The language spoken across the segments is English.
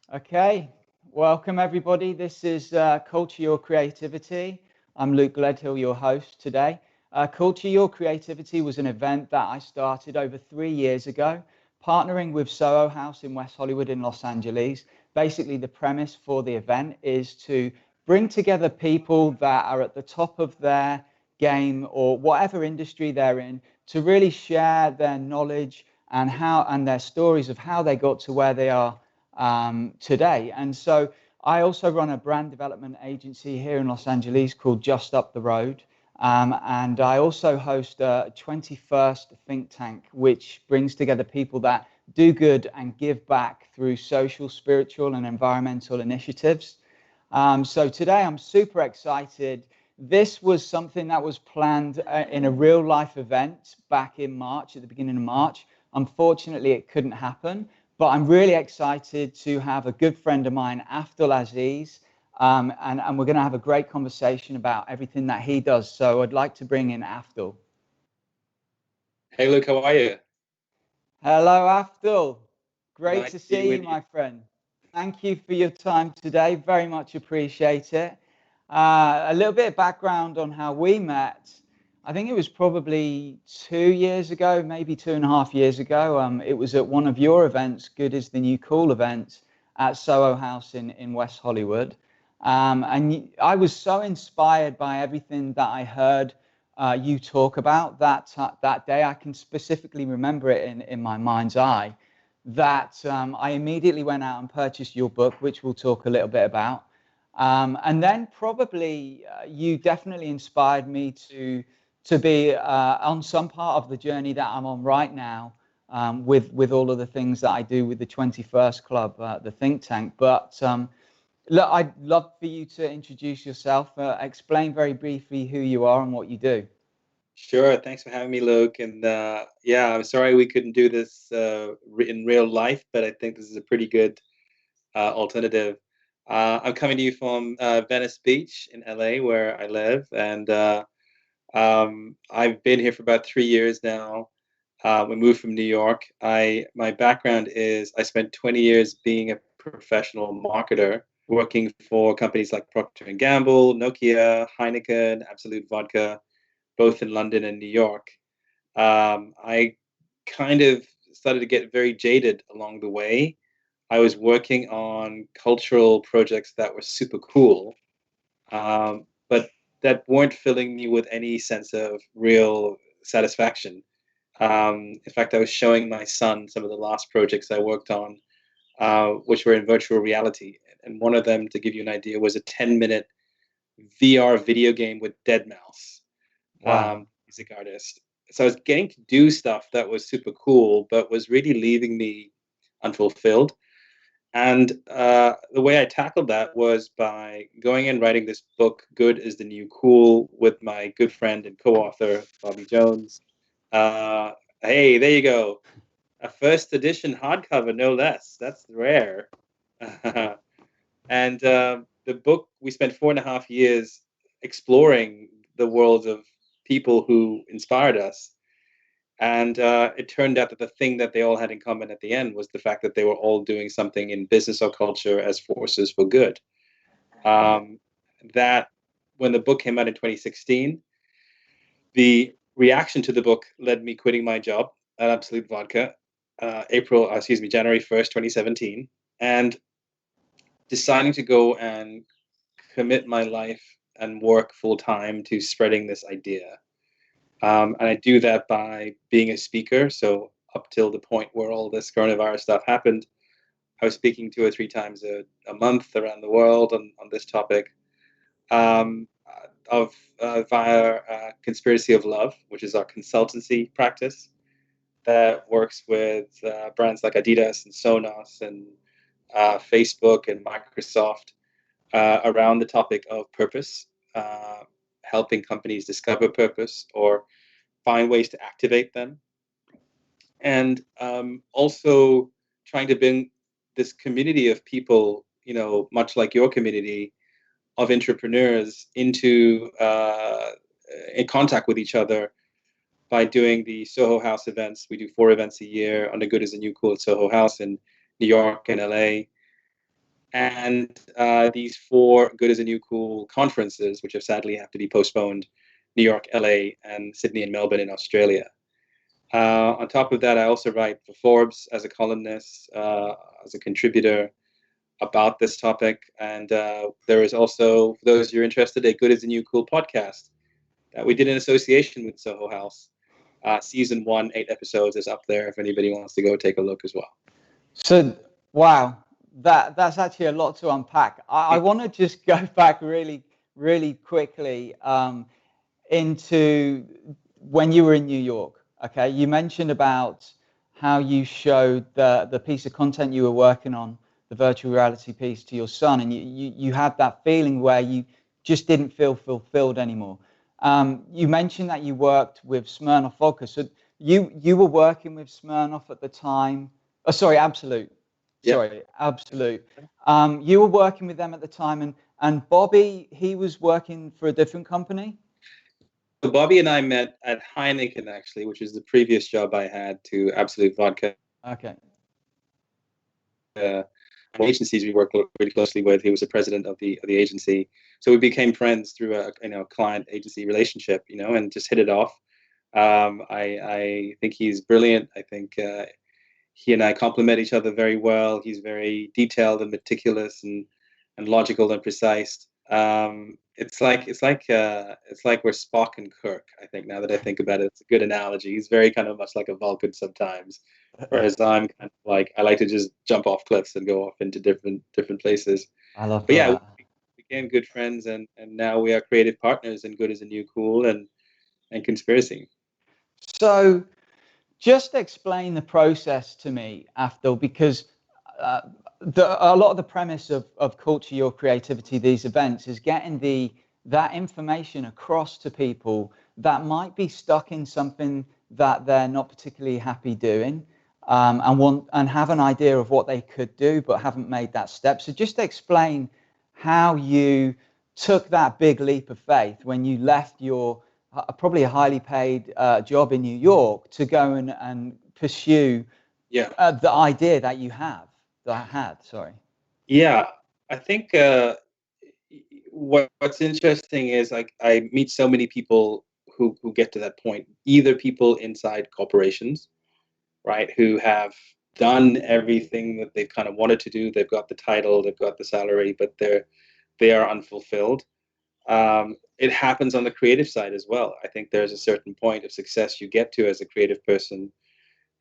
Okay, welcome everybody. This is Culture Your Creativity. I'm Luke Gledhill, your host today. Culture Your Creativity was an event that I started over 3 years ago, partnering with Soho House in West Hollywood in Los Angeles. Basically, the premise for the event is to bring together people that are at the top of their game or whatever industry they're in to really share their knowledge and their stories of how they got to where they are today. And so I also run a brand development agency here in Los Angeles called Just Up the Road. And I also host a 21st think tank, which brings together people that do good and give back through social, spiritual, and environmental initiatives. So today I'm super excited. This was something that was planned in a real life event back in March, at the beginning of March. Unfortunately, it couldn't happen, but I'm really excited to have a good friend of mine, Afdhel Aziz, and we're going to have a great conversation about everything that he does. So I'd like to bring in Afdhel. Hey Luke, how are you? Hello, Afdhel. Great Nice to to be see you, with you. my friend. Thank you for your time today. Very much appreciate it. A little bit of background on how we met. I think it was probably 2 years ago, maybe 2.5 years ago. It was at one of your events, Good is the New Cool event at Soho House in West Hollywood. And I was so inspired by everything that I heard you talk about that day. I can specifically remember it in my mind's eye that I immediately went out and purchased your book, which we'll talk a little bit about. And then probably you definitely inspired me to be on some part of the journey that I'm on right now with all of the things that I do with the 21st Club, the think tank. But look, I'd love for you to introduce yourself, explain very briefly who you are and what you do. Sure, thanks for having me, Luke. And yeah, I'm sorry we couldn't do this in real life, but I think this is a pretty good alternative. I'm coming to you from Venice Beach in LA, where I live, and I've been here for about 3 years now. We moved from New York. My background is I spent 20 years being a professional marketer, working for companies like Procter and Gamble, Nokia, Heineken, Absolute Vodka, both in London and New York. I kind of started to get very jaded along the way. I was working on cultural projects that were super cool, but that weren't filling me with any sense of real satisfaction. In fact, I was showing my son some of the last projects I worked on, which were in virtual reality. And one of them, to give you an idea, was a 10-minute VR video game with Dead Mouse, Wow. music artist. So I was getting to do stuff that was super cool, but was really leaving me unfulfilled. And the way I tackled that was by going and writing this book, Good is the New Cool, with my good friend and co-author, Bobby Jones. Uh, hey, there you go. A first edition hardcover, no less. That's rare. And the book, we spent 4.5 years exploring the worlds of people who inspired us. And it turned out that the thing that they all had in common at the end was the fact that they were all doing something in business or culture as forces for good. Um, that when the book came out in 2016, the reaction to the book led me quitting my job at Absolute Vodka, January 1st, 2017, and deciding to go and commit my life and work full time to spreading this idea. And I do that by being a speaker. So up till the point where all this coronavirus stuff happened, I was speaking 2 or 3 times a month around the world on this topic. Of via Conspiracy of Love, which is our consultancy practice that works with brands like Adidas and Sonos and Facebook and Microsoft around the topic of purpose, uh, helping companies discover purpose or find ways to activate them, and also trying to bring this community of people, much like your community of entrepreneurs, into in contact with each other by doing the Soho House events. We do 4 events a year under Good is the New Cool at Soho House in New York and LA. and these 4 Good is a New Cool conferences, which have sadly have to be postponed: New York, LA, and Sydney and Melbourne in Australia. On top of that, I also write for Forbes as a columnist, as a contributor about this topic. And there is also, for those who are interested, a Good is a New Cool podcast that we did in association with Soho House. Season 1, 8 episodes is up there if anybody wants to go take a look as well. So, wow, that's actually a lot to unpack. I want to just go back really quickly into when you were in New York. Okay, you mentioned about how you showed the piece of content you were working on, the virtual reality piece, to your son, and you had that feeling where you just didn't feel fulfilled anymore. You mentioned that you worked with Smirnoff Vodka. So you were working with Smirnoff at the time. Oh, sorry, Absolute. Yeah. Sorry, Absolute. You were working with them at the time, and Bobby, he was working for a different company. So Bobby and I met at Heineken, actually, which is the previous job I had to Absolute Vodka. Okay. Agencies we worked really closely with. He was the president of the agency, so we became friends through a client agency relationship, and just hit it off. I think he's brilliant. I think he and I complement each other very well. He's very detailed and meticulous and logical and precise. It's like we're Spock and Kirk. I think now that I think about it, it's a good analogy. He's very kind of much like a Vulcan sometimes, whereas I'm kind of like I like to just jump off cliffs and go off into different places. I love But yeah, that. we became good friends, and now we are creative partners in Good is a New Cool and Conspiracy. So just explain the process to me, Afdhel, because uh, a lot of the premise of Culture Your Creativity, these events, is getting that information across to people that might be stuck in something that they're not particularly happy doing, and have an idea of what they could do but haven't made that step. So just explain how you took that big leap of faith when you left your probably a highly paid job in New York to go and pursue the idea that you have, that I had, sorry. Yeah, I think what's interesting is like I meet so many people who get to that point, either people inside corporations, right, who have done everything that they've kind of wanted to do. They've got the title, they've got the salary, but they are unfulfilled. It happens on the creative side as well. I think there's a certain point of success you get to as a creative person,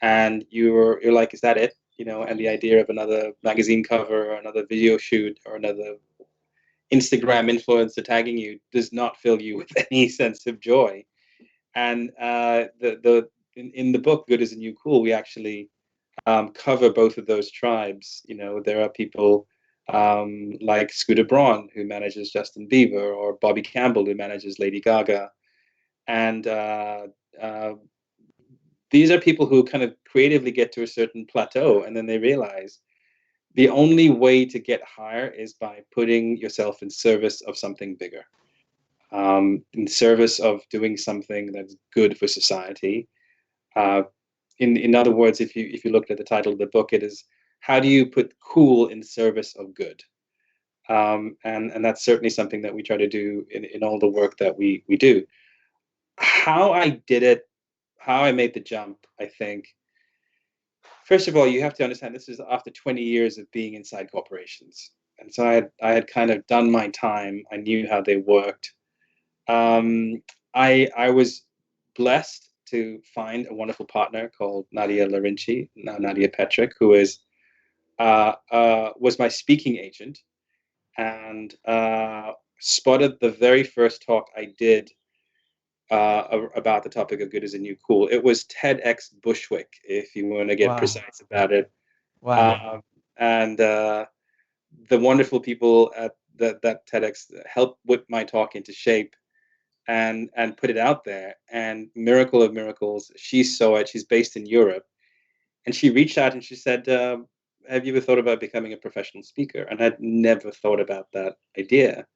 and you're like, is that it? And the idea of another magazine cover or another video shoot or another Instagram influencer tagging you does not fill you with any sense of joy. And in the book Good is a New Cool, we actually cover both of those tribes. There are people like Scooter Braun, who manages Justin Bieber, or Bobby Campbell, who manages Lady Gaga, and these are people who kind of creatively get to a certain plateau, and then they realize the only way to get higher is by putting yourself in service of something bigger, in service of doing something that's good for society. In other words, if you looked at the title of the book, it is, how do you put cool in service of good? And that's certainly something that we try to do in all the work that we do. How I did it, how I made the jump, I think, first of all, you have to understand this is after 20 years of being inside corporations. And so I had kind of done my time. I knew how they worked. I was blessed to find a wonderful partner called Nadia Larinci, now Nadia Petrick, who was my speaking agent, and spotted the very first talk I did about the topic of good is a new cool. It was TEDx Bushwick, if you want to get Wow. precise about it. Wow. And the wonderful people at that TEDx helped whip my talk into shape and put it out there. And miracle of miracles, she saw it. She's based in Europe, and she reached out and she said, "Have you ever thought about becoming a professional speaker?" And I'd never thought about that idea,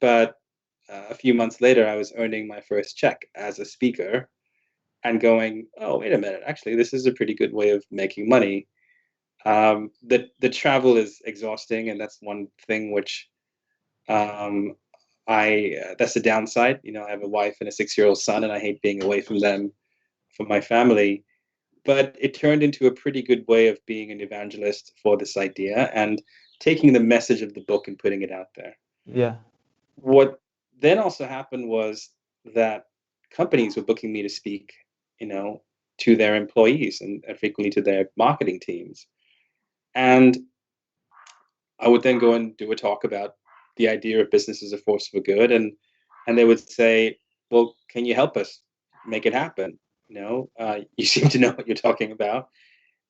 but a few months later, I was earning my first check as a speaker and going, "Oh, wait a minute! Actually, this is a pretty good way of making money." The travel is exhausting, and that's one thing which um, that's the downside. You know, I have a wife and a 6-year-old son, and I hate being away from them, from my family. But it turned into a pretty good way of being an evangelist for this idea and taking the message of the book and putting it out there. Yeah. What then also happened was that companies were booking me to speak, you know, to their employees and frequently to their marketing teams. And I would then go and do a talk about the idea of business as a force for good, and they would say, "Well, can you help us make it happen? You know, you seem to know what you're talking about."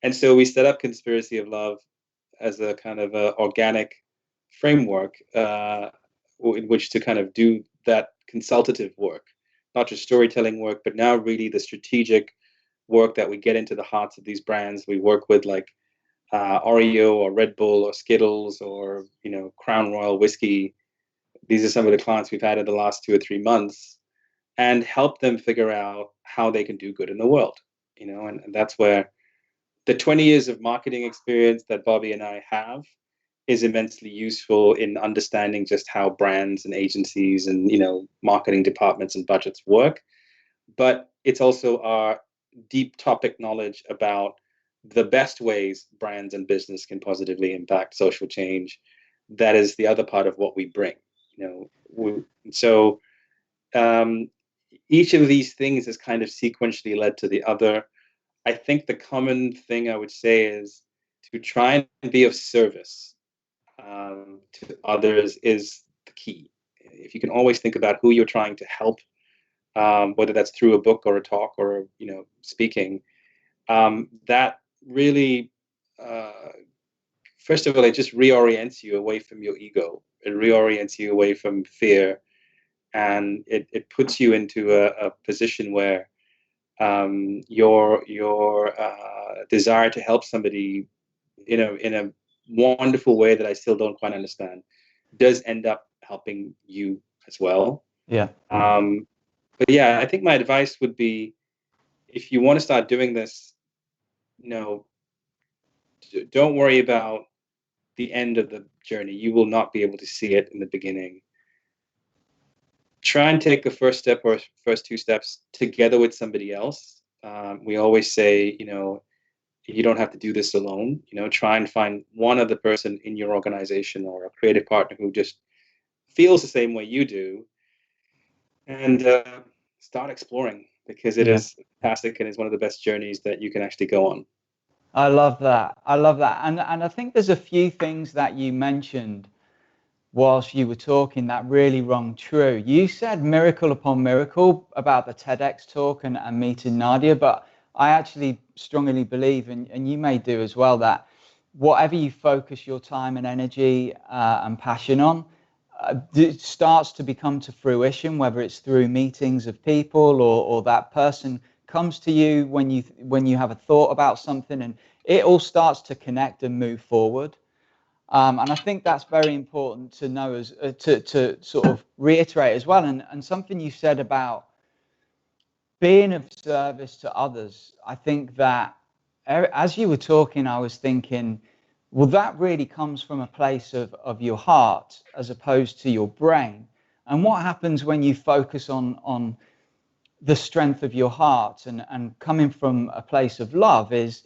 And so we set up Conspiracy of Love as a kind of a organic framework in which to kind of do that consultative work, not just storytelling work, but now really the strategic work that we get into the hearts of these brands. We work with like Oreo or Red Bull or Skittles or Crown Royal whiskey. These are some of the clients we've had in the last 2 or 3 months, and help them figure out how they can do good in the world. And that's where the 20 years of marketing experience that Bobby and I have is immensely useful in understanding just how brands and agencies and marketing departments and budgets work. But it's also our deep topic knowledge about the best ways brands and business can positively impact social change. That is the other part of what we bring. So each of these things has kind of sequentially led to the other. I think the common thing I would say is to try and be of service to others is the key. If you can always think about who you're trying to help, whether that's through a book or a talk or speaking, that really, first of all, it just reorients you away from your ego. It reorients you away from fear, and it puts you into a position where your desire to help somebody in a wonderful way that I still don't quite understand does end up helping you as well. Yeah. But yeah, I think my advice would be, if you want to start doing this, don't worry about the end of the journey. You will not be able to see it in the beginning. Try and take the first step or first 2 steps together with somebody else. We always say, you don't have to do this alone. Try and find one other person in your organization or a creative partner who just feels the same way you do, and start exploring, because it is fantastic and it's one of the best journeys that you can actually go on. I love that. I love that. And I think there's a few things that you mentioned whilst you were talking that really rung true. You said miracle upon miracle about the TEDx talk and meeting Nadia, but I actually strongly believe, and you may do as well, that whatever you focus your time and energy and passion on, it starts to become to fruition, whether it's through meetings of people or that person comes to you when you have a thought about something, and it all starts to connect and move forward. And I think that's very important to know, as to sort of reiterate as well. And something you said about being of service to others, I think that as you were talking, I was thinking, well, that really comes from a place of your heart as opposed to your brain. And what happens when you focus on the strength of your heart and coming from a place of love is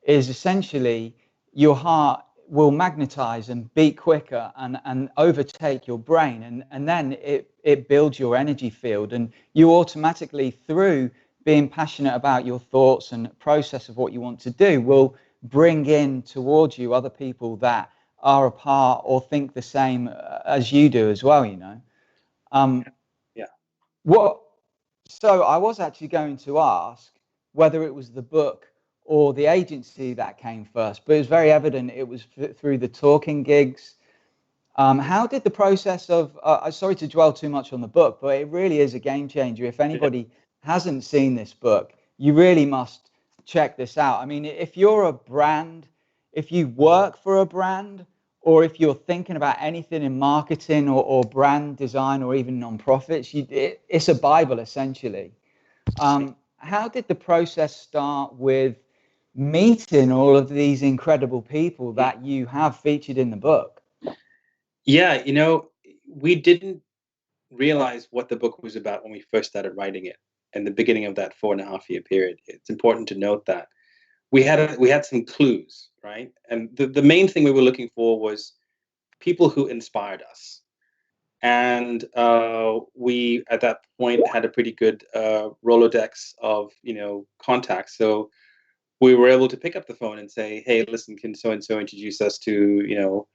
essentially your heart will magnetize and beat quicker and overtake your brain, and then it builds your energy field, and you automatically, through being passionate about your thoughts and process of what you want to do, will bring in towards you other people that are a part or think the same as you do as well, Yeah. What So I was actually going to ask whether it was the book or the agency that came first, but it was very evident it was through the talking gigs. How did the process of, sorry to dwell too much on the book, but it really is a game changer. If anybody hasn't seen this book, you really must check this out. I mean, if you're a brand, if you work for a brand, or if you're thinking about anything in marketing or brand design or even nonprofits, it's a Bible essentially. How did the process start with meeting all of these incredible people that you have featured in the book. Yeah, we didn't realize what the book was about when we first started writing it in the beginning of that 4.5 year period. It's important to note that we had some clues, right? And the main thing we were looking for was people who inspired us. And we at that point had a pretty good Rolodex of contacts. So we were able to pick up the phone and say, "Hey, listen, can so and so introduce us to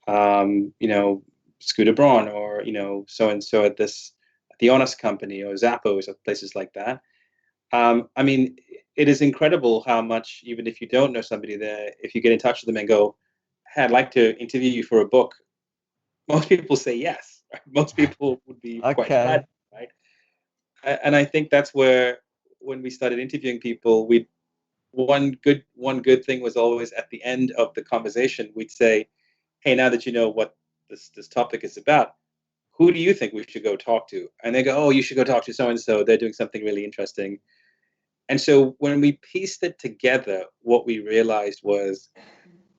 um, you know Scooter Braun, or so and so at the Honest Company or Zappos or places like that." I mean, it is incredible how much, even if you don't know somebody there, if you get in touch with them and go, "Hey, I'd like to interview you for a book," most people say yes. Right? Most people would be quite Okay. flattered, right? And I think that's where, when we started interviewing people, we one good thing was always at the end of the conversation, we'd say, "Hey, now that you know what this topic is about, who do you think we should go talk to?" And they go, "Oh, you should go talk to so and so. They're doing something really interesting." And so when we pieced it together, what we realized was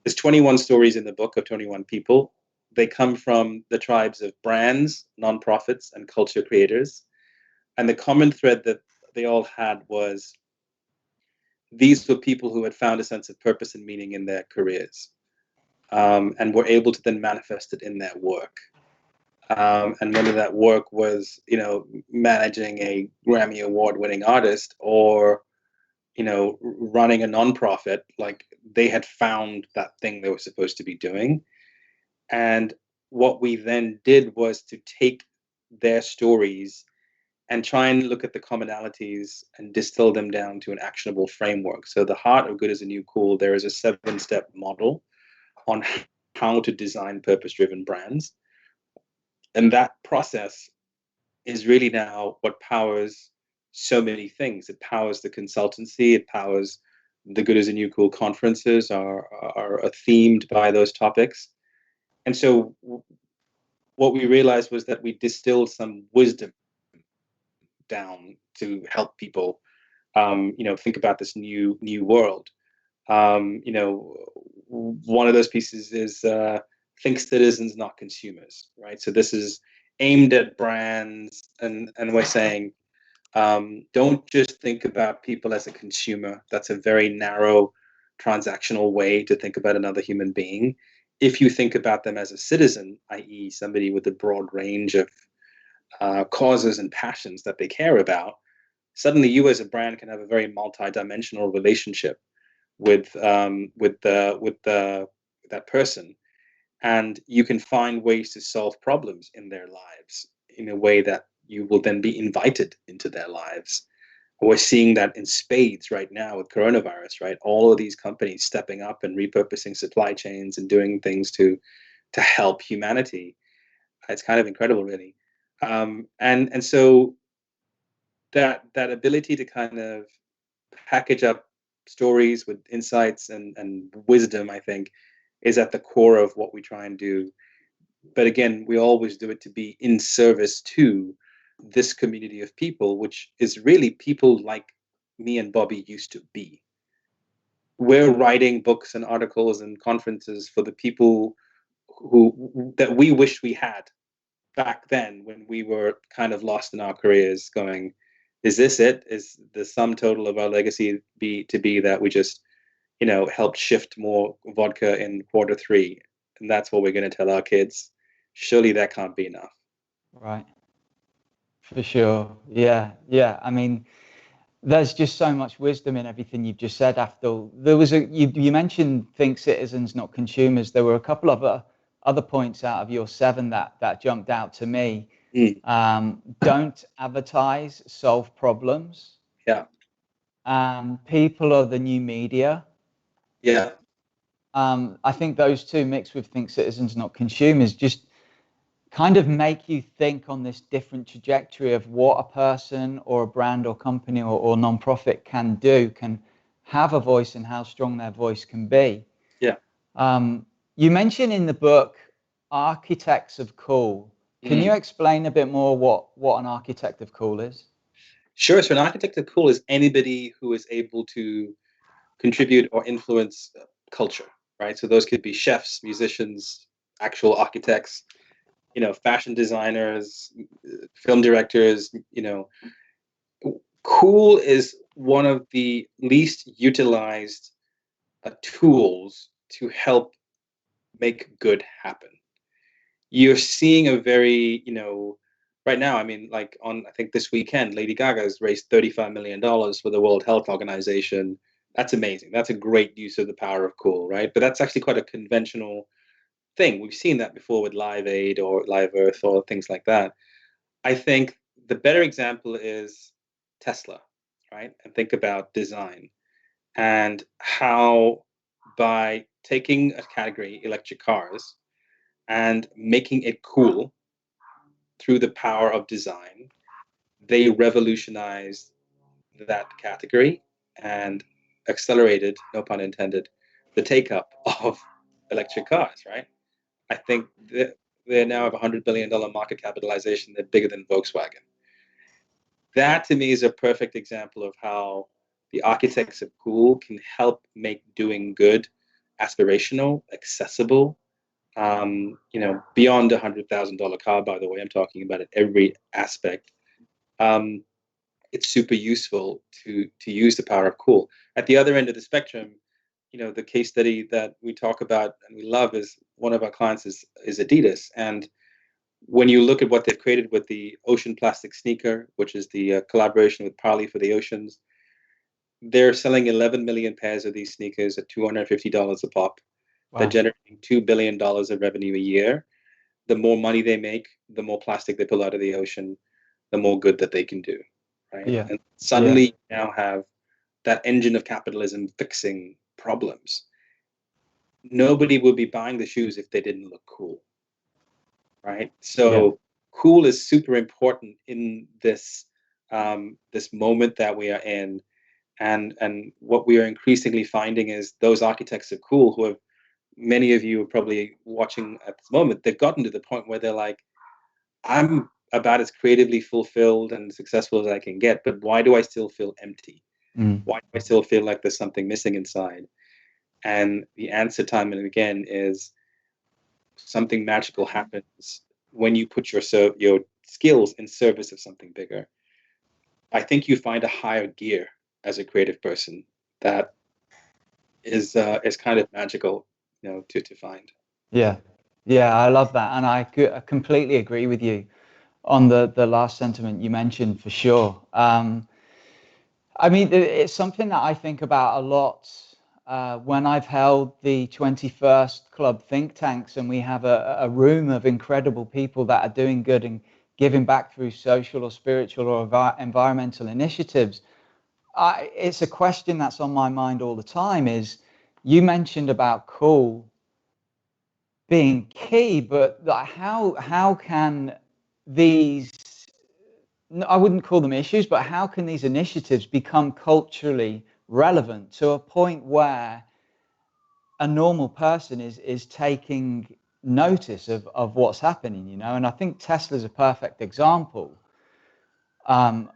there's 21 stories in the book of 21 people. They come from the tribes of brands, nonprofits, and culture creators. And the common thread that they all had was these were people who had found a sense of purpose and meaning in their careers, and were able to then manifest it in their work. And whether that work was, managing a Grammy Award-winning artist, or running a nonprofit, like, they had found that thing they were supposed to be doing. And what we then did was to take their stories and try and look at the commonalities and distill them down to an actionable framework. So the heart of Good is a New Cool, there is a 7-step model on how to design purpose-driven brands. And that process is really now what powers so many things. It powers the consultancy. It powers the Good is a New Cool conferences are themed by those topics. And so what we realized was that we distilled some wisdom down to help people, think about this new world. One of those pieces is think citizens, not consumers, right? So this is aimed at brands, and we're saying, don't just think about people as a consumer. That's a very narrow, transactional way to think about another human being. If you think about them as a citizen, i.e., somebody with a broad range of causes and passions that they care about, suddenly you as a brand can have a very multi-dimensional relationship with that person, and you can find ways to solve problems in their lives in a way that you will then be invited into their lives. We're seeing that in spades right now with coronavirus, right? All of these companies stepping up and repurposing supply chains and doing things to help humanity. It's kind of incredible, really. And so that ability to kind of package up stories with insights and wisdom, I think, is at the core of what we try and do. But again, we always do it to be in service to this community of people, which is really people like me and Bobby used to be. We're writing books and articles and conferences for the people who that we wish we had back then, when we were kind of lost in our careers, going, is this it? Is the sum total of our legacy be that we just, helped shift more vodka in quarter 3, and that's what we're going to tell our kids? Surely that can't be enough. Right. For sure. Yeah. Yeah. I mean, there's just so much wisdom in everything you've just said, Afdhel. There was you mentioned think citizens, not consumers. There were a couple of other points out of your 7 that jumped out to me. Mm. Don't advertise, solve problems. Yeah. People are the new media. Yeah. I think those two mixed with think citizens, not consumers, just kind of make you think on this different trajectory of what a person or a brand or company or nonprofit can do, can have a voice, and how strong their voice can be. Yeah. You mentioned in the book architects of cool. Can you Mm. explain a bit more what an architect of cool is? Sure. So an architect of cool is anybody who is able to contribute or influence culture, right? So those could be chefs, musicians, actual architects, fashion designers, film directors. Cool is one of the least utilized tools to help make good happen. You're seeing a very, right now, I mean, like I think this weekend, Lady Gaga has raised $35 million for the World Health Organization. That's amazing. That's a great use of the power of cool, right? But that's actually quite a conventional thing. We've seen that before with Live Aid or Live Earth or things like that. I think the better example is Tesla, right? And think about design and how by taking a category, electric cars, and making it cool through the power of design, they revolutionized that category and accelerated, no pun intended, the take up of electric cars, right? I think they now have $100 billion market capitalization. They're bigger than Volkswagen. That to me is a perfect example of how the architects of cool can help make doing good aspirational, accessible, beyond $100,000 car, by the way. I'm talking about it every aspect. It's super useful to use the power of cool. At the other end of the spectrum, the case study that we talk about and we love is one of our clients is Adidas. And when you look at what they've created with the ocean plastic sneaker, which is the collaboration with Parley for the oceans, they're selling 11 million pairs of these sneakers at $250 a pop. Wow. They're generating $2 billion of revenue a year. The more money they make, the more plastic they pull out of the ocean, the more good that they can do, right? Yeah. And suddenly you now have that engine of capitalism fixing problems. Nobody would be buying the shoes if they didn't look cool, right? So cool is super important in this this moment that we are in. And what we are increasingly finding is those architects of cool, who have, many of you are probably watching at this moment, they've gotten to the point where they're like, I'm about as creatively fulfilled and successful as I can get, but why do I still feel empty? Why do I still feel like there's something missing inside? And the answer time and again is something magical happens when you put your skills in service of something bigger. I think you find a higher gear as a creative person that is kind of magical, to find. Yeah, I love that, and I completely agree with you on the last sentiment you mentioned for sure. I mean, it's something that I think about a lot when I've held the 21st Club think tanks, and we have a room of incredible people that are doing good and giving back through social or spiritual or environmental initiatives. It's a question that's on my mind all the time. Is, you mentioned about cool being key, but how can these, I wouldn't call them issues, but how can these initiatives become culturally relevant to a point where a normal person is taking notice of what's happening, And I think Tesla's a perfect example. But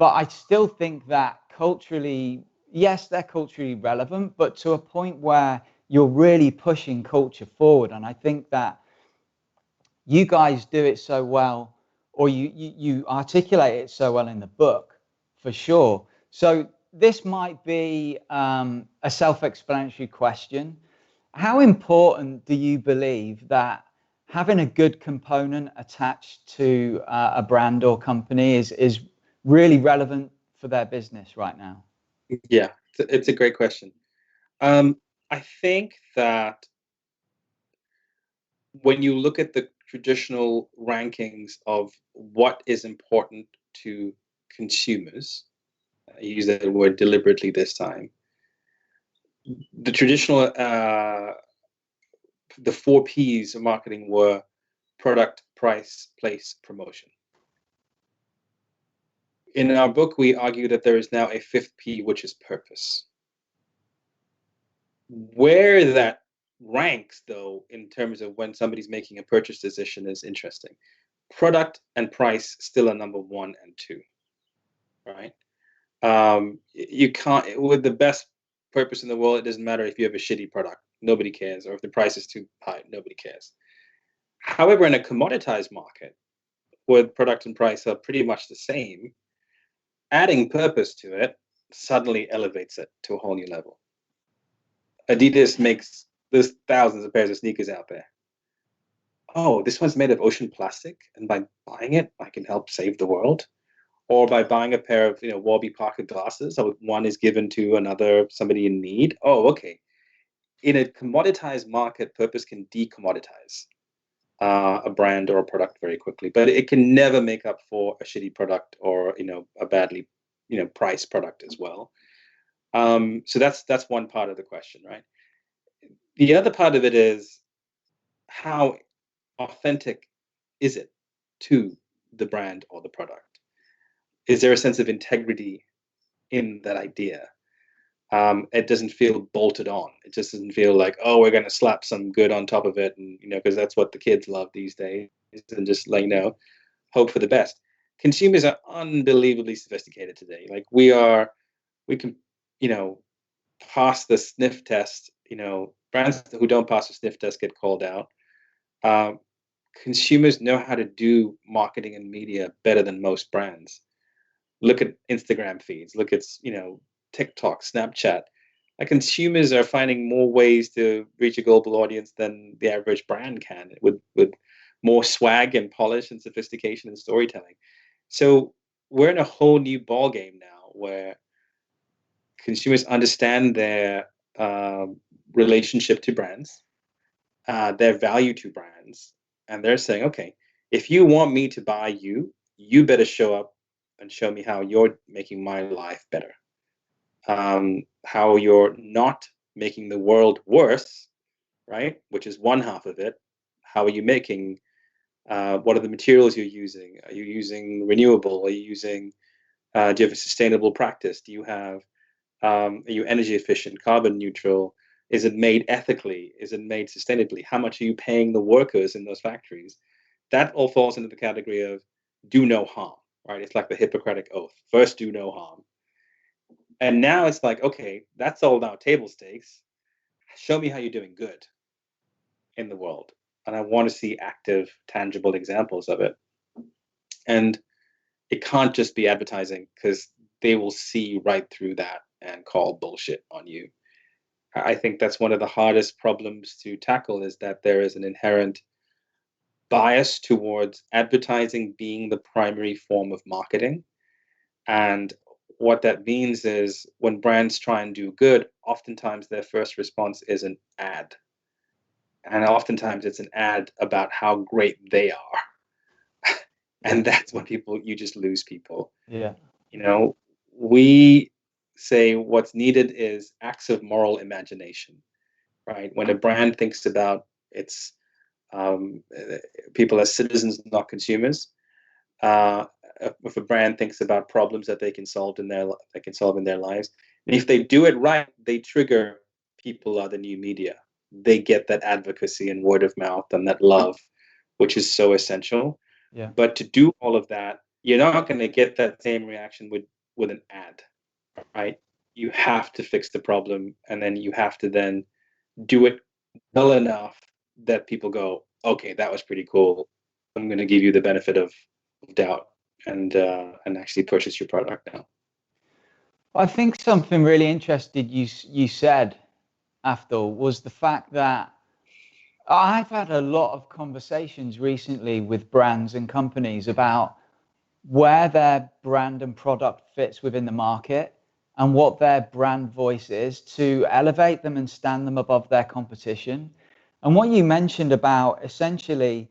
I still think that culturally, yes, they're culturally relevant, but to a point where you're really pushing culture forward. And I think that you guys do it so well, or you articulate it so well in the book, for sure. So this might be a self-explanatory question. How important do you believe that having a good component attached to a brand or company is really relevant for their business right now? Yeah, it's a great question. I think that when you look at the traditional rankings of what is important to consumers, I use that word deliberately this time, the traditional, the 4 Ps of marketing were product, price, place, promotion. In our book, we argue that there is now a 5th P, which is purpose. Where that ranks, though, in terms of when somebody's making a purchase decision is interesting. Product and price still are number 1 and 2, right? You can't, with the best purpose in the world. It doesn't matter if you have a shitty product. Nobody cares. Or if the price is too high, nobody cares. However, in a commoditized market where product and price are pretty much the same, adding purpose to it suddenly elevates it to a whole new level. Adidas makes there's thousands of pairs of sneakers out there. Oh, this one's made of ocean plastic, and by buying it, I can help save the world. Or by buying a pair of Warby Parker glasses, so one is given to somebody in need. Oh, okay. In a commoditized market, purpose can decommoditize a brand or a product very quickly, but it can never make up for a shitty product or a badly priced product as well. So that's one part of the question, right? The other part of it is how authentic is it to the brand or the product? Is there a sense of integrity in that idea? It doesn't feel bolted on. It just doesn't feel like, oh, we're going to slap some good on top of it, and because that's what the kids love these days, and just hope for the best. Consumers are unbelievably sophisticated today. Like we can pass the sniff test. Brands who don't pass the sniff test get called out. Consumers know how to do marketing and media better than most brands. Look at Instagram feeds. Look at TikTok, Snapchat. Consumers are finding more ways to reach a global audience than the average brand can, with more swag and polish and sophistication and storytelling. So we're in a whole new ball game now, where consumers understand their relationship to brands, their value to brands, and they're saying, okay, if you want me to buy you, you better show up and show me how you're making my life better. How you're not making the world worse, right? Which is one half of it. How are you making? What are the materials you're using? Are you using renewable? Are you using? Do you have a sustainable practice? Do you have? Are you energy efficient, carbon neutral? Is it made ethically? Is it made sustainably? How much are you paying the workers in those factories? That all falls into the category of do no harm, right? It's like the Hippocratic Oath. First, do no harm. And now it's like, okay, that's all now table stakes. Show me how you're doing good in the world. And I want to see active, tangible examples of it. And it can't just be advertising, because they will see right through that and call bullshit on you. I think that's one of the hardest problems to tackle, is that there is an inherent bias towards advertising being the primary form of marketing. And what that means is when brands try and do good, oftentimes their first response is an ad. And oftentimes it's an ad about how great they are. And that's when you just lose people. Yeah. We say what's needed is acts of moral imagination, right? When a brand thinks about its people as citizens, not consumers, if a brand thinks about problems that they can solve in their lives, and if they do it right, they trigger people are the new media. They get that advocacy and word of mouth and that love, which is so essential. Yeah. But to do all of that, you're not going to get that same reaction with an ad, right? You have to fix the problem, and then you have to then do it well enough that people go, okay, that was pretty cool. I'm going to give you the benefit of doubt and actually purchase your product now. I think something really interesting you said, Afdhel, was the fact that I've had a lot of conversations recently with brands and companies about where their brand and product fits within the market and what their brand voice is, to elevate them and stand them above their competition. And what you mentioned about essentially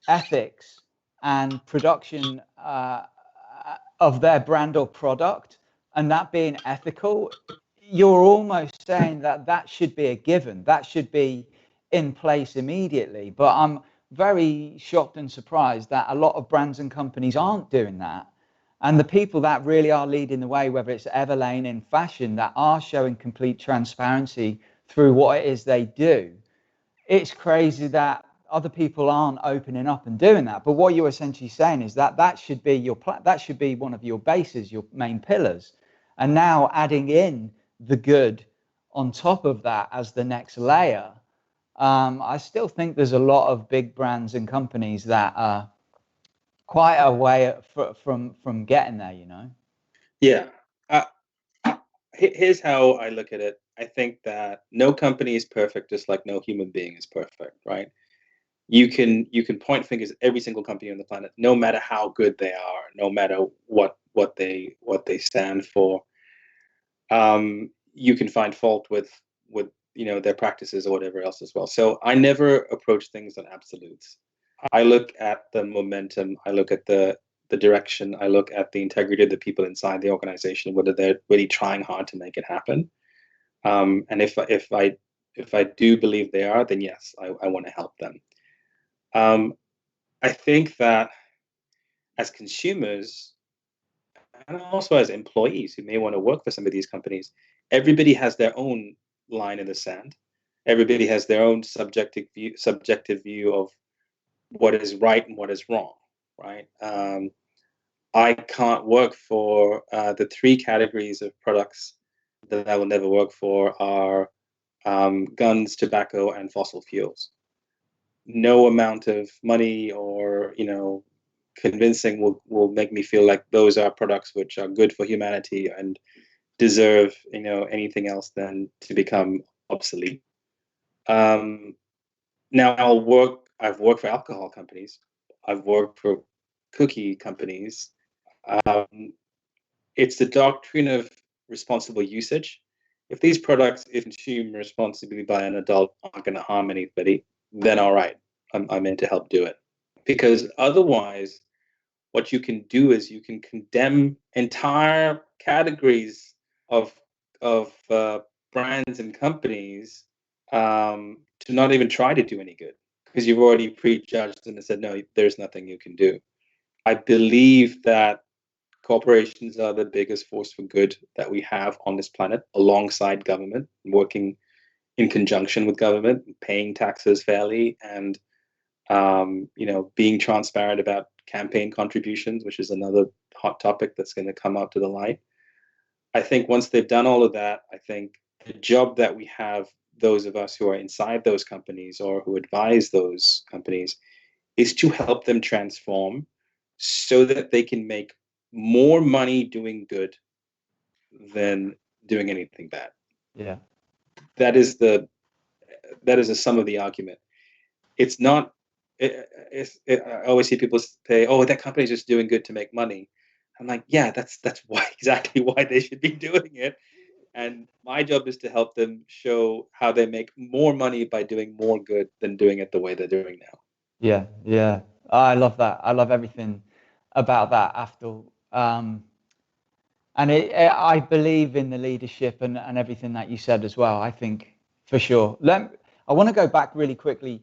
ethics and production of their brand or product, and that being ethical, you're almost saying that that should be a given, that should be in place immediately. But I'm very shocked and surprised that a lot of brands and companies aren't doing that. And the people that really are leading the way, whether it's Everlane in fashion, that are showing complete transparency through what it is they do, it's crazy that other people aren't opening up and doing that. But what you're essentially saying is that that should be that should be one of your bases, your main pillars. And now adding in the good on top of that as the next layer, I still think there's a lot of big brands and companies that are quite a way from getting there, you know? Yeah. Uh, Here's how I look at it. I think that no company is perfect, just like no human being is perfect, right? You can point fingers at every single company on the planet, no matter how good they are, no matter what they stand for. You can find fault with their practices or whatever else as well. So I never approach things on absolutes. I look at the momentum. I look at the direction. I look at the integrity of the people inside the organization, whether they're really trying hard to make it happen. And if I do believe they are, then yes, I want to help them. Um, I think that as consumers and also as employees who may want to work for some of these companies, everybody has their own line in the sand. Everybody has their own subjective view of what is right and what is wrong, right? I can't work for the three categories of products that I will never work for are guns, tobacco, and fossil fuels. No amount of money or convincing will make me feel like those are products which are good for humanity and deserve anything else than to become obsolete. Um, Now I've worked for alcohol companies. I've worked for cookie companies. Um, it's the doctrine of responsible usage. If these products, if consumed responsibly by an adult, aren't going to harm anybody, then all right, I'm in to help do it. Because otherwise, what you can do is you can condemn entire categories of of brands and companies to not even try to do any good because you've already prejudged them and said no, there's nothing you can do. I believe that corporations are the biggest force for good that we have on this planet, alongside government, working in conjunction with government, paying taxes fairly, and being transparent about campaign contributions, which is another hot topic that's going to come out to the light. I think once they've done all of that, I think the job that we have, those of us who are inside those companies or who advise those companies, is to help them transform so that they can make more money doing good than doing anything bad. Yeah. That is the sum of the argument. It's not. I always see people say, "Oh, that company's just doing good to make money." I'm like, yeah, that's why exactly why they should be doing it. And my job is to help them show how they make more money by doing more good than doing it the way they're doing now. Yeah, yeah. I love that. I love everything about that, Afdhel. And I believe in the leadership and everything that you said as well. I think for sure. I want to go back really quickly.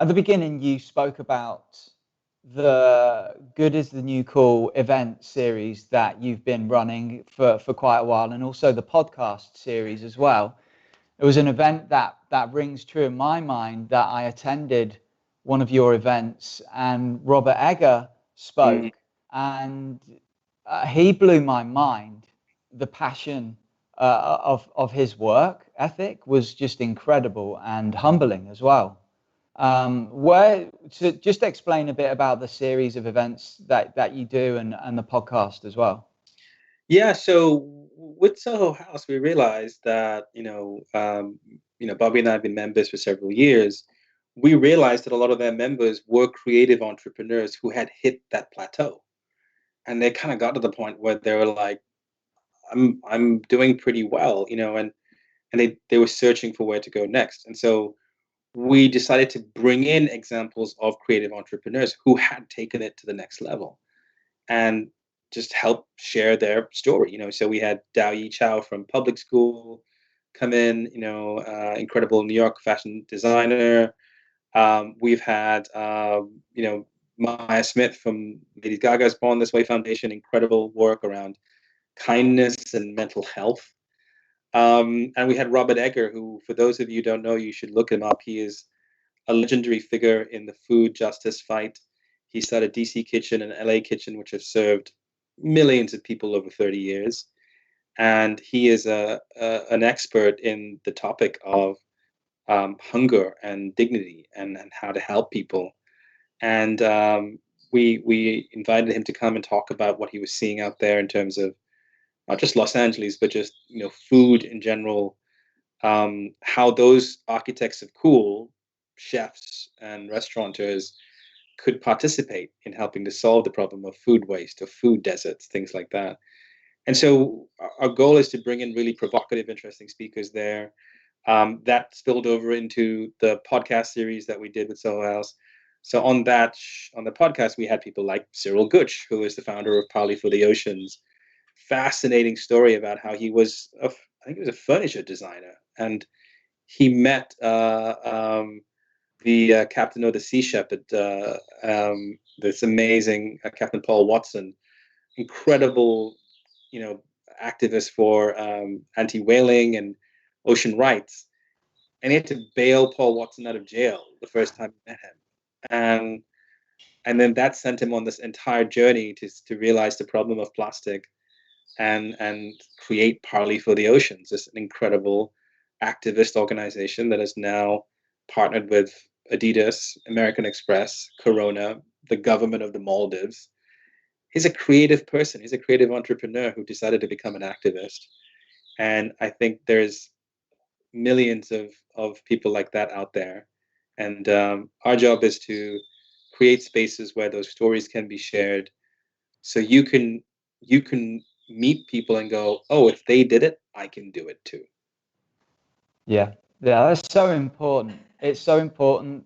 At the beginning, you spoke about the Good is the New Cool event series that you've been running for quite a while, and also the podcast series as well. It was an event that rings true in my mind that I attended one of your events, and Robert Egger Mm. spoke, and he blew my mind. The passion of his work ethic was just incredible and humbling as well. Where to just explain a bit about the series of events that you do and the podcast as well. Yeah, so with Soho House, we realized that Bobby and I have been members for several years. We realized that a lot of their members were creative entrepreneurs who had hit that plateau, and they kind of got to the point where they were like, I'm doing pretty well, and they were searching for where to go next. And so we decided to bring in examples of creative entrepreneurs who had taken it to the next level and just help share their story. So we had Dao Yi Chow from public school come in, incredible New York fashion designer. We've had, Maya Smith from Lady Gaga's Born This Way Foundation, incredible work around kindness and mental health. And we had Robert Egger, who, for those of you who don't know, you should look him up. He is a legendary figure in the food justice fight. He started DC Kitchen and LA Kitchen, which have served millions of people over 30 years. and he is an expert in the topic of hunger and dignity and how to help people. And we invited him to come and talk about what he was seeing out there in terms of not just Los Angeles, but just food in general. How those architects of cool, chefs and restaurateurs, could participate in helping to solve the problem of food waste, of food deserts, things like that. And so our goal is to bring in really provocative, interesting speakers there. That spilled over into the podcast series that we did with Soho House. So on the podcast, we had people like Cyril Gutsch, who is the founder of Parley for the Oceans. Fascinating story about how he was, I think he was a furniture designer, and he met the captain of the Sea Shepherd, this amazing Captain Paul Watson, incredible, activist for anti-whaling and ocean rights. And he had to bail Paul Watson out of jail the first time he met him. And then that sent him on this entire journey to realize the problem of plastic and create Parley for the Oceans, this incredible activist organization that is now partnered with Adidas, American Express, Corona, the government of the Maldives. He's a creative person. He's a creative entrepreneur who decided to become an activist. And I think there's millions of people like that out there. And our job is to create spaces where those stories can be shared, so you can meet people and go, oh, if they did it, I can do it too. Yeah, that's so important. It's so important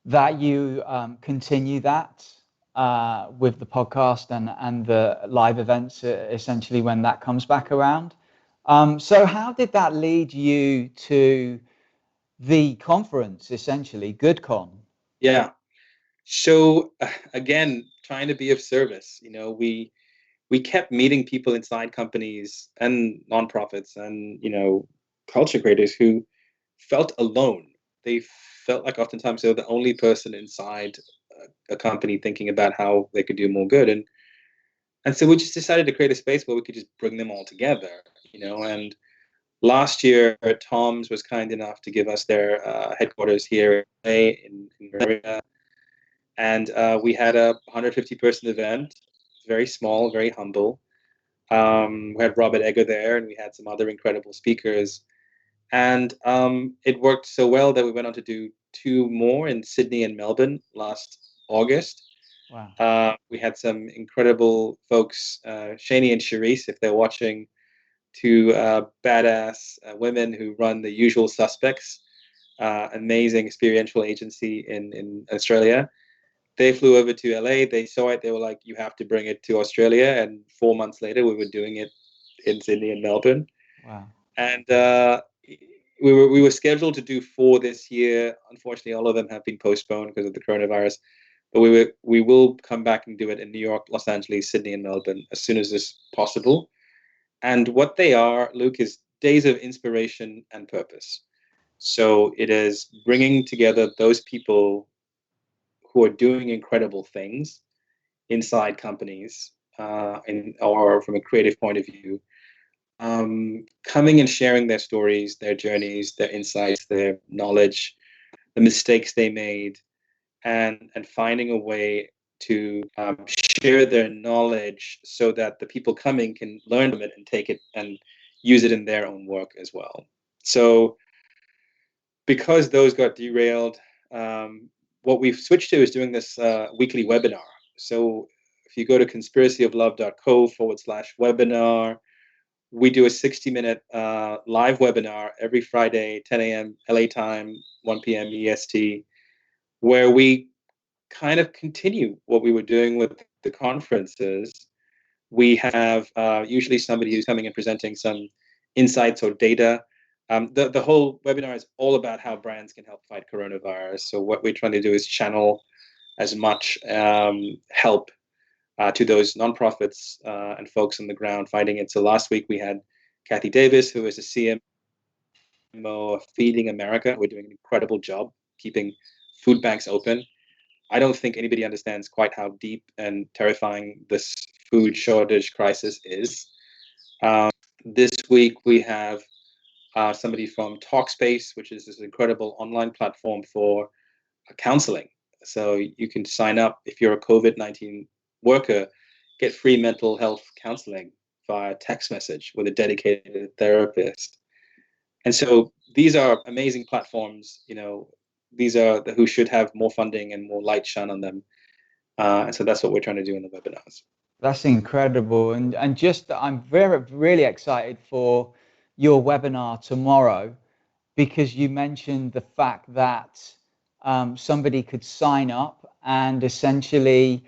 that you continue that with the podcast and the live events, essentially, when that comes back around. So how did that lead you to the conference, essentially, GoodCon? Yeah. So again, trying to be of service. We kept meeting people inside companies and nonprofits and culture creators who felt alone. They felt like oftentimes they were the only person inside a company thinking about how they could do more good. And so we just decided to create a space where we could just bring them all together, and last year, Tom's was kind enough to give us their headquarters here in America, and we had a 150-person event. Very small, very humble. We had Robert Egger there, and we had some other incredible speakers. And it worked so well that we went on to do 2 more in Sydney and Melbourne last August. Wow. We had some incredible folks, Shani and Charisse, if they're watching, 2 badass women who run the Usual Suspects, amazing experiential agency in Australia. They flew over to LA. They saw it. They were like, you have to bring it to Australia. And 4 months later, we were doing it in Sydney and Melbourne. Wow. And we were scheduled to do 4 this year. Unfortunately, all of them have been postponed because of the coronavirus. But we will come back and do it in New York, Los Angeles, Sydney, and Melbourne as soon as is possible. And what they are, Luke, is days of inspiration and purpose. So it is bringing together those people who are doing incredible things inside companies, or from a creative point of view, coming and sharing their stories, their journeys, their insights, their knowledge, the mistakes they made, and finding a way to share their knowledge so that the people coming can learn from it and take it and use it in their own work as well. So because those got derailed, what we've switched to is doing this weekly webinar. So if you go to conspiracyoflove.co/webinar, we do a 60-minute live webinar every Friday, 10 a.m. LA time, 1 p.m. EST, where we kind of continue what we were doing with the conferences. We have usually somebody who's coming and presenting some insights or data. The whole webinar is all about how brands can help fight coronavirus. So what we're trying to do is channel as much help to those nonprofits and folks on the ground fighting it. So last week we had Kathy Davis, who is a CMO of Feeding America. We're doing an incredible job keeping food banks open. I don't think anybody understands quite how deep and terrifying this food shortage crisis is. This week we have somebody from Talkspace, which is this incredible online platform for counseling. So you can sign up if you're a COVID-19 worker, get free mental health counseling via text message with a dedicated therapist. And so these are amazing platforms. These are who should have more funding and more light shine on them. And so that's what we're trying to do in the webinars. That's incredible. And just, I'm really excited for your webinar tomorrow, because you mentioned the fact that somebody could sign up and essentially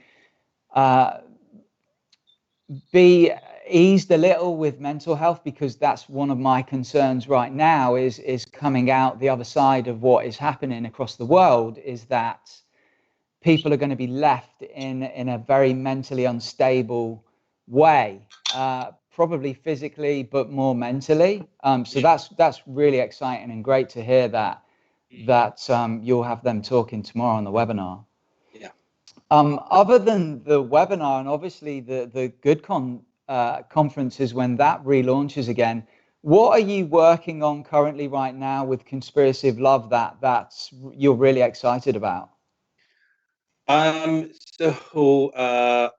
be eased a little with mental health, because that's one of my concerns right now, is coming out the other side of what is happening across the world, is that people are going to be left in a very mentally unstable way, probably physically, but more mentally. So that's really exciting and great to hear that you'll have them talking tomorrow on the webinar. Yeah. Other than the webinar, and obviously the GoodCon conferences, when that relaunches again, what are you working on currently right now with Conspiracy of Love that's you're really excited about? So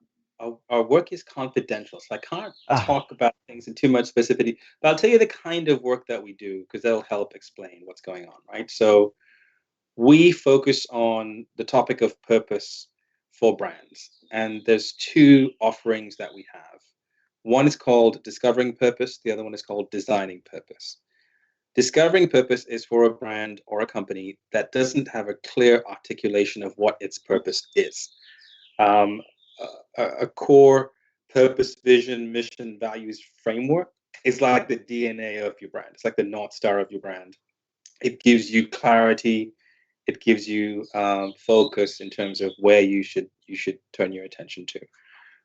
our work is confidential, so I can't talk about things in too much specificity, but I'll tell you the kind of work that we do, because that'll help explain what's going on, right? So we focus on the topic of purpose for brands, and there's two offerings that we have. One is called Discovering Purpose, the other one is called Designing Purpose. Discovering purpose is for a brand or a company that doesn't have a clear articulation of what its purpose is. A core purpose, vision, mission, values framework is like the DNA of your brand. It's like the North Star of your brand. It gives you clarity. It gives you focus in terms of where you should turn your attention to.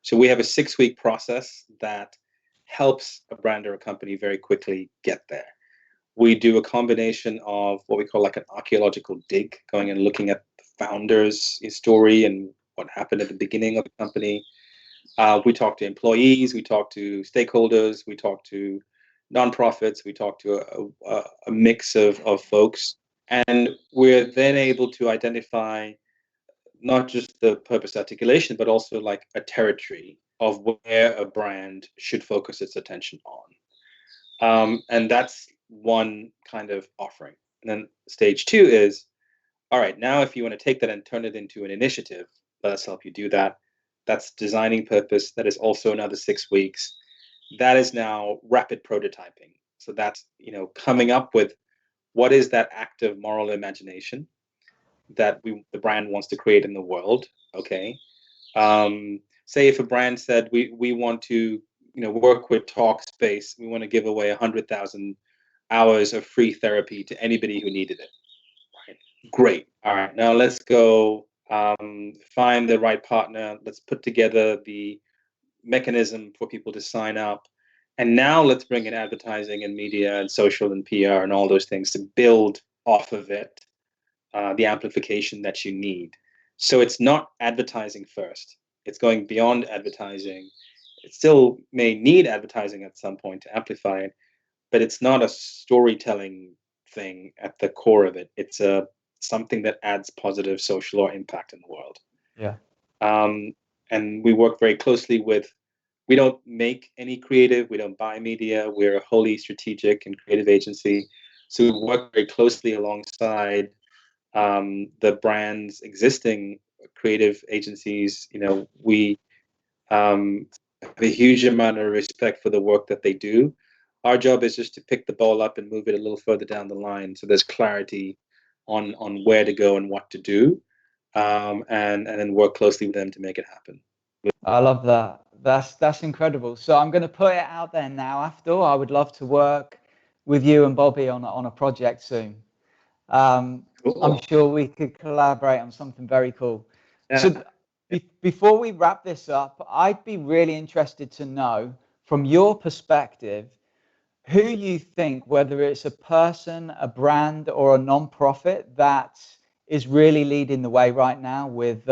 So we have a 6-week process that helps a brand or a company very quickly get there. We do a combination of what we call like an archaeological dig, going and looking at the founder's story and what happened at the beginning of the company. We talk to employees, we talk to stakeholders, we talk to nonprofits, we talk to a mix of folks. And we're then able to identify not just the purpose articulation, but also like a territory of where a brand should focus its attention on. And that's one kind of offering. And then stage 2 is, all right, now if you want to take that and turn it into an initiative, let us help you do that. That's Designing Purpose. That is also another 6 weeks. That is now rapid prototyping. So that's, coming up with what is that active moral imagination that the brand wants to create in the world. Okay. Say if a brand said we want to work with Talkspace, we want to give away 100,000 hours of free therapy to anybody who needed it. Right. Great. All right. Now let's go find the right partner. Let's put together the mechanism for people to sign up. And now let's bring in advertising and media and social and PR and all those things to build off of it the amplification that you need. So it's not advertising first. It's going beyond advertising. It still may need advertising at some point to amplify it, but it's not a storytelling thing at the core of it. It's something that adds positive social or impact in the world. Yeah. And we work very closely with, we don't make any creative, we don't buy media, we're a wholly strategic and creative agency. So we work very closely alongside the brand's existing creative agencies. We have a huge amount of respect for the work that they do. Our job is just to pick the ball up and move it a little further down the line, so there's clarity on where to go and what to do, and then work closely with them to make it happen. I love that. That's incredible. So I'm going to put it out there now, Afdhel. I would love to work with you and Bobby on a project soon. Cool. I'm sure we could collaborate on something very cool. Yeah. So before we wrap this up, I'd be really interested to know, from your perspective, who you think, whether it's a person, a brand, or a non-profit, that is really leading the way right now with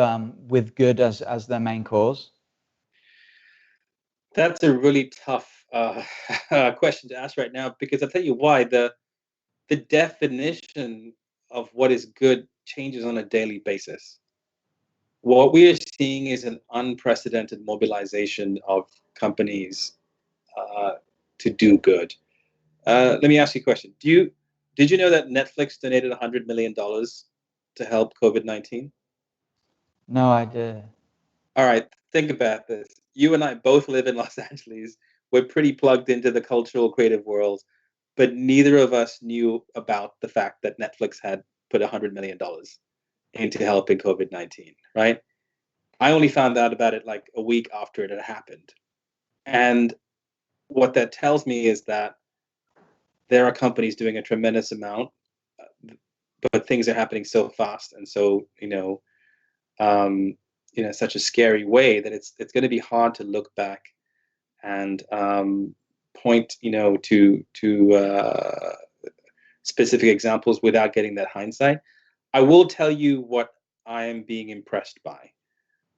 good as their main cause. That's a really tough uh, question to ask right now, because I'll tell you why. The definition of what is good changes on a daily basis. What we are seeing is an unprecedented mobilization of companies uh, to do good. Let me ask you a question. Did you know that Netflix donated $100 million to help COVID-19? No idea. All right, think about this. You and I both live in Los Angeles. We're pretty plugged into the cultural creative world, but neither of us knew about the fact that Netflix had put $100 million into helping COVID-19, right? I only found out about it like a week after it had happened. And what that tells me is that there are companies doing a tremendous amount, but things are happening so fast and so, such a scary way that it's going to be hard to look back and point, to specific examples without getting that hindsight. I will tell you what I am being impressed by.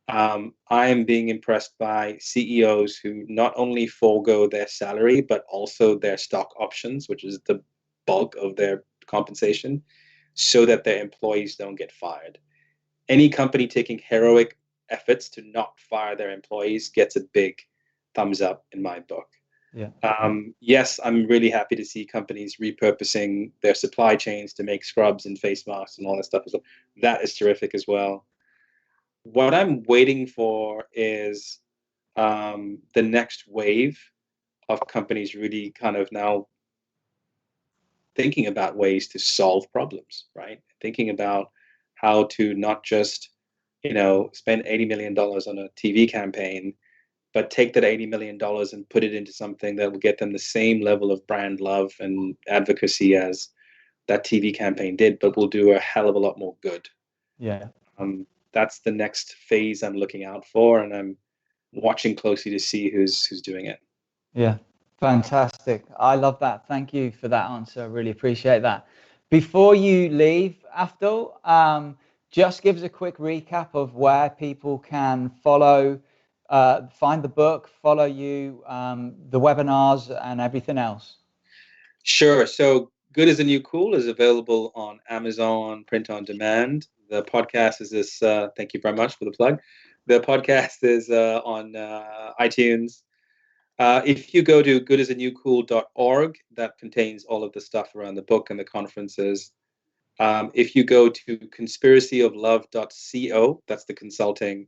I am being impressed by CEOs who not only forego their salary, but also their stock options, which is the bulk of their compensation, so that their employees don't get fired. Any company taking heroic efforts to not fire their employees gets a big thumbs up in my book. Yeah. Yes, I'm really happy to see companies repurposing their supply chains to make scrubs and face masks and all that stuff. That is terrific as well. What I'm waiting for is the next wave of companies really kind of now thinking about ways to solve problems, right? Thinking about how to not just, spend $80 million on a TV campaign, but take that $80 million and put it into something that will get them the same level of brand love and advocacy as that TV campaign did, but will do a hell of a lot more good. Yeah. That's the next phase I'm looking out for, and I'm watching closely to see who's doing it. Yeah. Fantastic. I love that. Thank you for that answer. I really appreciate that. Before you leave, Afdhel, just give us a quick recap of where people can follow, find the book, follow you, the webinars, and everything else. Sure. So Good is the New Cool is available on Amazon print on demand. The podcast is this. Thank you very much for the plug. The podcast is on iTunes. If you go to goodisthenewcool.org, that contains all of the stuff around the book and the conferences. If you go to conspiracyoflove.co, that's the consulting.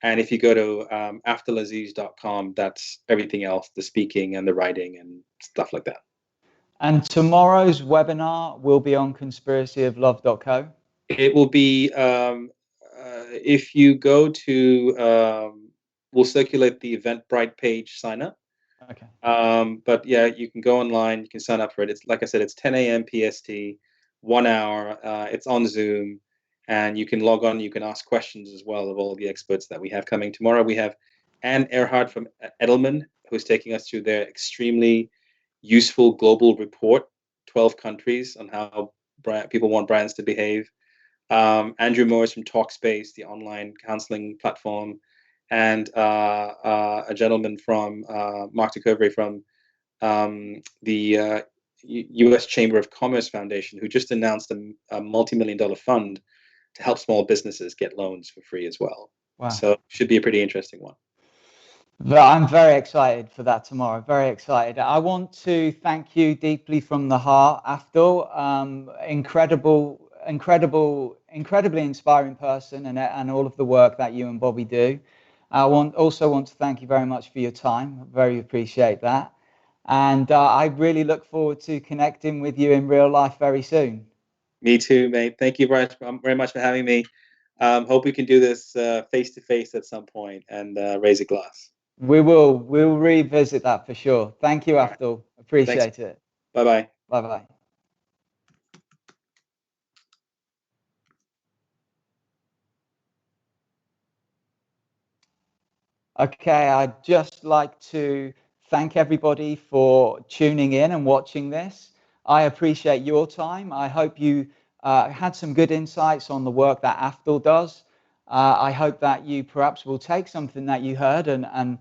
And if you go to afdhelaziz.com, that's everything else, the speaking and the writing and stuff like that. And tomorrow's webinar will be on conspiracyoflove.co. It will be, if you go to, we'll circulate the Eventbrite page sign up. Okay. But yeah, you can go online, you can sign up for it. It's like I said, it's 10 a.m. PST, 1 hour. It's on Zoom, and you can log on. You can ask questions as well of all the experts that we have coming tomorrow. We have Anne Earhart from Edelman, who's taking us through their extremely useful global report, 12 countries on how people want brands to behave. Andrew Morris from Talkspace, the online counseling platform, and a gentleman from Mark DeCovray from the U.S. Chamber of Commerce Foundation, who just announced a multi-million-dollar fund to help small businesses get loans for free as well. Wow. So should be a pretty interesting one. I'm very excited for that tomorrow. Very excited. I want to thank you deeply from the heart, Afdhel. Incredibly inspiring person, and all of the work that you and Bobby do. I also want to thank you very much for your time. Very appreciate that. And I really look forward to connecting with you in real life very soon. Me too, mate. Thank you very much for having me. Hope we can do this face to face at some point and raise a glass. We'll revisit that for sure. Thank you, Afdhel. Right. Appreciate it. Bye-bye. Bye-bye. Okay, I'd just like to thank everybody for tuning in and watching this. I appreciate your time. I hope you had some good insights on the work that Afdhel does. I hope that you perhaps will take something that you heard and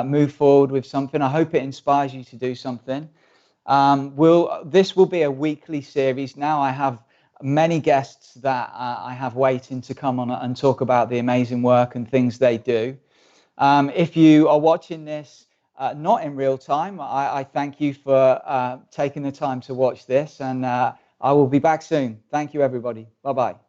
move forward with something. I hope it inspires you to do something. This will be a weekly series now. I have many guests that I have waiting to come on and talk about the amazing work and things they do. If you are watching this not in real time, I thank you for taking the time to watch this, and I will be back soon. Thank you, everybody. Bye-bye.